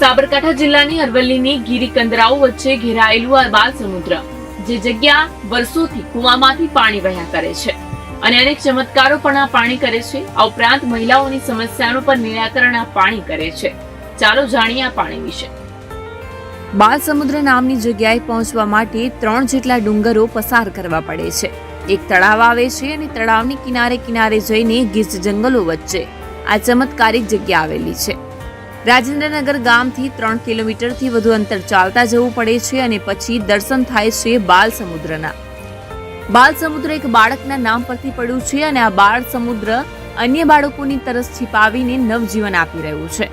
સાબરકાંઠા જિલ્લાની અરવલ્લીની ગિરિકંદરાઓ વચ્ચે ઘેરાયેલું આ બાલ સમુદ્ર, જે જગ્યા વર્ષોથી કુવામાંથી પાણી વહ્યા કરે છે અને અનેક ચમત્કારો પણ આ પાણી કરે છે. આ ઉપરાંત મહિલાઓની સમસ્યાનું પણ નિરાકરણ આ પાણી કરે છે. ચાલો જાણીએ આ પાણી વિશે. બાલ સમુદ્ર નામની જગ્યાએ પહોંચવા માટે 3 જેટલા ડુંગરો પસાર કરવા પડે છે. એક તળાવ આવે છે અને તળાવની કિનારે જઈને ગીચ જંગલો વચ્ચે આ ચમત્કારિક જગ્યા આવેલી છે. રાજેન્દ્રનગર ગામથી 3 કિલોમીટરથી વધુ અંતર ચાલતા જવું પડે છે અને પછી દર્શન થાય છે બાલ સમુદ્રના. બાલ સમુદ્ર એક બાળકના નામ પરથી પડ્યું છે અને આ બાળ સમુદ્ર અન્ય બાળકોની તરસ छिपाવીને નવજીવન આપી રહ્યું છે.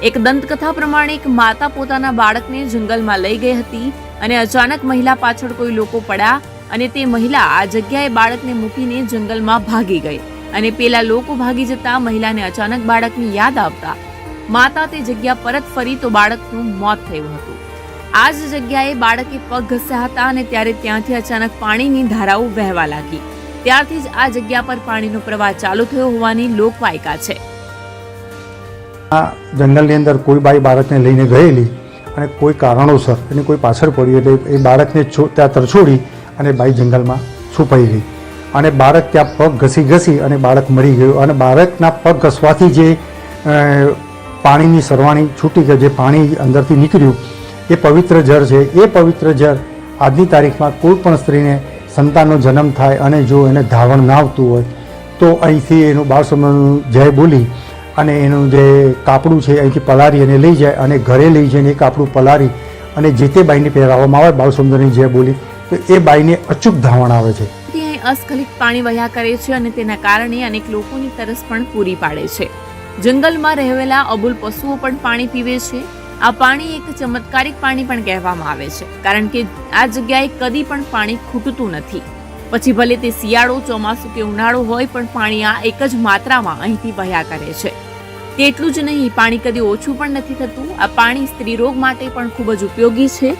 એક દંતકથા પ્રમાણે એક માતા પોતાના બાળકને જંગલમાં લઈ ગઈ હતી અને અચાનક મહિલા પાછળ કોઈ લોકો પડ્યા અને તે મહિલા આ જગ્યાએ બાળકને મૂકીને જંગલમાં ભાગી ગઈ અને પેલા લોકો ભાગી જતા મહિલાને અચાનક બાળકની યાદ આવતા માતા તે જગ્યા પરત ફરી તો બાળકનું મોત થયું હતું. આ જ જગ્યાએ બાળકે પગ ઘસ્યા હતા અને ત્યારે ત્યાંથી અચાનક પાણીની ધારાઓ વહેવા લાગી. ત્યારથી જ આ જગ્યા પર પાણીનો પ્રવાહ ચાલુ થયો હોવાની લોકવાયકા છે. આ જંગલની અંદર કોઈ બાઈ બાળકને લઈને ગયેલી અને કોઈ કારણોસર એને કોઈ પાછળ પડ્યું એટલે એ બાળકને ત્યાં તરછોડી અને બાઈ જંગલમાં છુપાઈ ગઈ અને બાળક ત્યાં પગ ઘસી અને બાળક મરી ગયું અને બાળકના પગ ઘસવાથી જે પાણીની સરવાણી છૂટી ગઈ, જે પાણી અંદરથી નીકળ્યું એ પવિત્ર જળ છે. એ પવિત્ર જળ આજની તારીખમાં કોઈ પણ સ્ત્રીને સંતાનનો જન્મ થાય અને જો એને ધાવણ ના આવતું હોય તો અહીંથી એનું બાળ સમુદ્રનું જય બોલી અને એનું જે કાપડું છે અહીંથી પલારી અને લઈ જાય અને ઘરે લઈ જઈને એ કાપડું પલારી અને જે તે બાઈને પહેરાવવામાં આવે બાળ સમુદ્રની જય બોલી તો એ બાઈને અચૂક ધાવણ આવે છે. ત્યાં અસ્ખલિત પાણી વહ્યા કરે છે અને તેના કારણે અનેક લોકોની તરસ પણ પૂરી પાડે છે. જંગલમાં રહેલા અબુલ પશુઓ પણ પાણી પીવે છે. આ પાણી એક ચમત્કારિક પાણી પણ કહેવામાં આવે છે, કારણ કે આ જગ્યાએ કદી પણ પાણી ખૂટતું નથી. પછી ભલે તે શિયાળો, ચોમાસું કે ઉનાળો હોય, પણ પાણી આ એક જ માત્રામાં અહીંથી વહ્યા કરે છે. તેટલું જ નહીં, પાણી કદી ઓછું પણ નથી થતું. આ પાણી સ્ત્રી રોગ માટે પણ ખૂબ જ ઉપયોગી છે.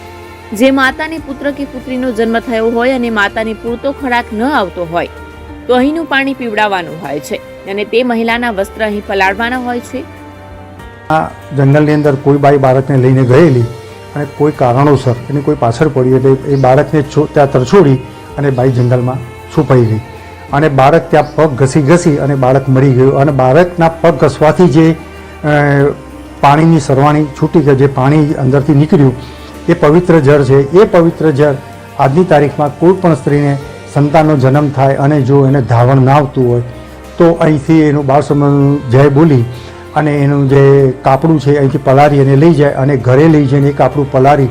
જે માતાને પુત્ર કે પુત્રીનો જન્મ થયો હોય અને માતાને પૂરતો ખોરાક ન આવતો હોય તો અહીંનું પાણી પીવડાવવાનું હોય છે અને તે મહિલાના વસ્ત્ર અહીં પલાળવાના હોય છે. આ જંગલની અંદર કોઈ બાઈ બાળકને લઈને ગયેલી અને કોઈ કારણોસર એને કોઈ પાછળ પડ્યું એટલે એ બાળકને ત્યાં તરછોડી અને બાઈ જંગલમાં છુપાઈ ગઈ અને બાળક ત્યાં પગ ઘસી અને બાળક મરી ગયું અને બાળકના પગ ઘસવાથી જે પાણીની સરવાણી છૂટી ગઈ, જે પાણી અંદરથી નીકળ્યું એ પવિત્ર જળ છે. એ પવિત્ર જળ આજની તારીખમાં કોઈ પણ સ્ત્રીને સંતાનનો જન્મ થાય અને જો એને ધાવણ ના આવતું હોય તો અહીંથી એનું બાળ સમુદ્રનું જય બોલી અને એનું જે કાપડું છે અહીંથી પલારી અને લઈ જાય અને ઘરે લઈ જઈને એ કાપડું પલારી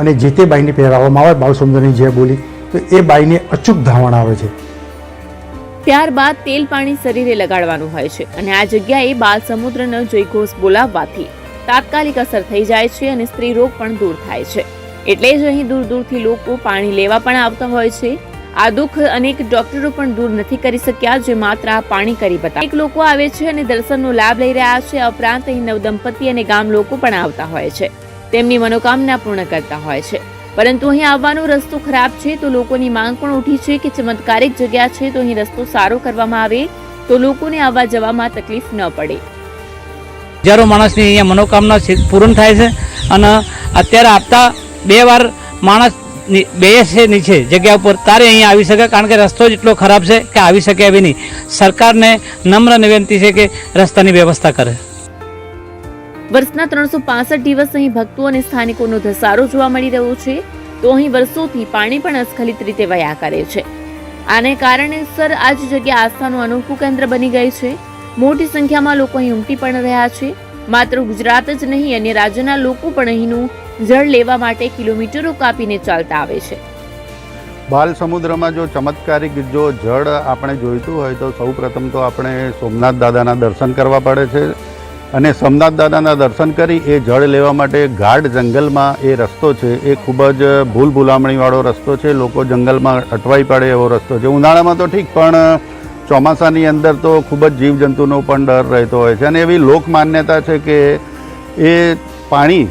અને જે તે બાઈને પહેરાવવામાં આવે બાળ સમુદ્રની જય બોલી તો એ બાઈને અચૂક ધાવણ આવે છે. ત્યારબાદ તેલ પાણી શરીરે લગાડવાનું હોય છે અને આ જગ્યાએ બાલ સમુદ્રનો જયઘોષ બોલાવવાથી તાત્કાલિક અસર થઈ જાય છે અને સ્ત્રી રોગ પણ દૂર થાય છે. એટલે જ અહીં દૂરથી લોકો પાણી લેવા પણ આવતા હોય છે. આ દુઃખ અનેક ડોક્ટરો પણ દૂર નથી કરી શક્યા, જે માત્ર આ પાણી કરી બતાવે. અનેક લોકો આવે છે અને દર્શનનો લાભ લઈ રહ્યા છે. આ ઉપરાંત અહીં નવદંપતિ અને ગામ લોકો પણ આવતા હોય છે, તેમની મનોકામના પૂર્ણ કરતા હોય છે. પરંતુ અહીં આવવાનો રસ્તો ખરાબ છે તો લોકોની માંગ પણ ઉઠી છે કે ચમત્કારિક જગ્યા છે તો અહીં રસ્તો સારો કરવામાં આવે તો લોકોને આવવા જવામાં તકલીફ ન પડે. હજારો માણસની અહીંયા મનોકામના પૂર્ણ થાય છે અને અત્યારે આપતા 2 વાર માણસ બેસે નીચે જગ્યા ઉપર તારે અહીંયા આવી શકે, કારણ કે રસ્તો જ એટલો ખરાબ છે કે આવી શકે એવી નહીં. સરકારને નમ્ર વિનંતી છે કે રસ્તાની વ્યવસ્થા કરે. વર્ષના 365 દિવસ અહીં ભક્તો અને સ્થાનિકોનો ધસારો જોવા મળી રહ્યો છે તો અહીં વર્ષોથી પાણી પણ અસ્ખલિત રીતે વહ્યા કરે છે. આને કારણેસર આ જ જગ્યા આસ્થાનું અનોખું કેન્દ્ર બની ગઈ છે. મોટી સંખ્યામાં લોકો અહીં ઉમટી પણ રહ્યા છે. માત્ર ગુજરાત જ નહીં, અન્ય રાજ્યના લોકો પણ અહીંનું જળ લેવા માટે કિલોમીટરો કાપીને ચાલતા આવે છે. બાલ સમુદ્રમાં જો ચમત્કારિક જો જળ આપણે જોઈતું હોય તો સૌ પ્રથમ તો આપણે સોમનાથ દાદાના દર્શન કરવા પડે છે અને સોમનાથ દાદાના દર્શન કરી એ જળ લેવા માટે ગાઢ જંગલમાં એ રસ્તો છે એ ખૂબ જ ભૂલભુલામણીવાળો રસ્તો છે. લોકો જંગલમાં અટવાઈ પડે એવો રસ્તો છે. ઉનાળામાં તો ઠીક, પણ ચોમાસાની અંદર તો ખૂબ જ જીવજંતુનો પણ ડર રહેતો હોય છે અને એવી લોક માન્યતા છે કે એ પાણી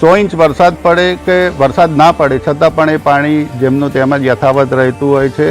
100 ઇંચ વરસાદ પડે કે વરસાદ ના પડે છતાં પણ એ પાણી જેમનું તેમ જ યથાવત રહેતું હોય છે.